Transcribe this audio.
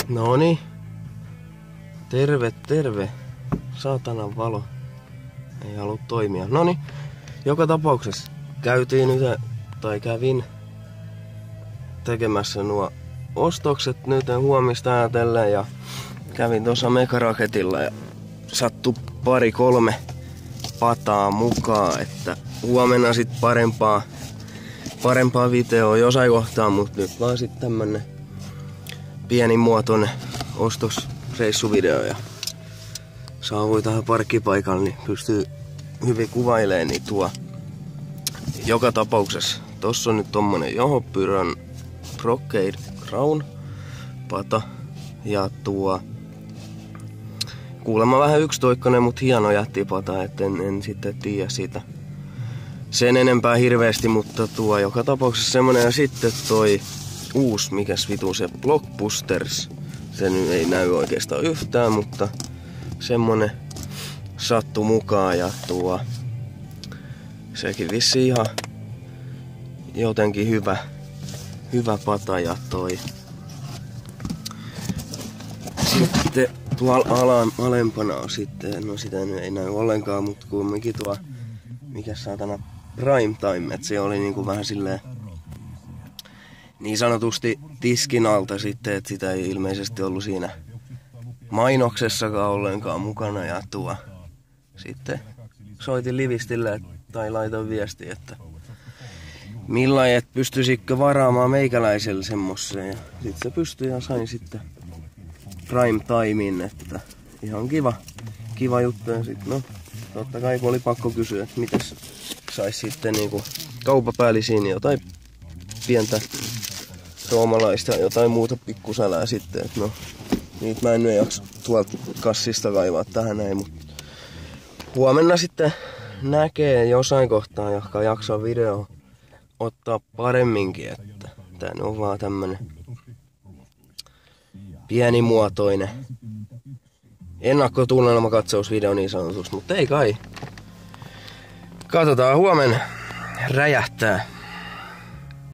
Noni. Terve, terve. Saatanan valo. Ei halua toimia. Noni. Joka tapauksessa kävin tekemässä nuo ostokset nyt huomista ajatellen ja kävin tuossa Megaraketilla ja sattui 2-3 pataa mukaan, että huomenna sit parempaa videoa jossain kohtaa, mutta nyt vaan sit tämmönen pienimuotoinen ostosreissuvideo ja saavui tähän parkkipaikalle, niin pystyy hyvin kuvailemaan, niin joka tapauksessa tossa on nyt tommonen Johopyrän Brocade Crown pata ja kuulemma vähän yksitoikkoinen, mut hieno jättipata, et en sitten tiedä siitä sen enempää hirveästi, mutta joka tapauksessa semmonen ja sitten toi uusi, mikäs vitu se Blockbusters, se nyt ei näy oikeastaan yhtään, mutta semmonen sattu mukaan ja sekin vissi ihan jotenkin hyvä pata ja sitten tuolla alempana on sitten, no sitä ei näy ollenkaan, mutta kumminkin mikä saatana prime time, että se oli niinku vähän silleen niin sanotusti tiskin alta sitten, että sitä ei ilmeisesti ollut siinä mainoksessakaan ollenkaan mukana ja sitten soitin Livistille tai laitoin viesti, että millain, että pystyisikö varaamaan meikäläiselle semmosen ja sit se pystyi ja sain sitten prime timein, että ihan kiva juttu ja sit no totta kai kun oli pakko kysyä, että mitäs sais sitten niinku kauppapäälisiin jotain pientä suomalaista ja jotain muuta pikkusälää sitten, että no niitä mä en jaksa tuolta kassista kaivaa tähän näin, mutta huomenna sitten näkee jossain kohtaa, joka jaksaa video ottaa paremminkin, että tää on vaan tämmönen pienimuotoinen ennakkotunnelmakatsausvideo niin sanotusti, mutta ei kai. Katsotaan huomenna räjähtää.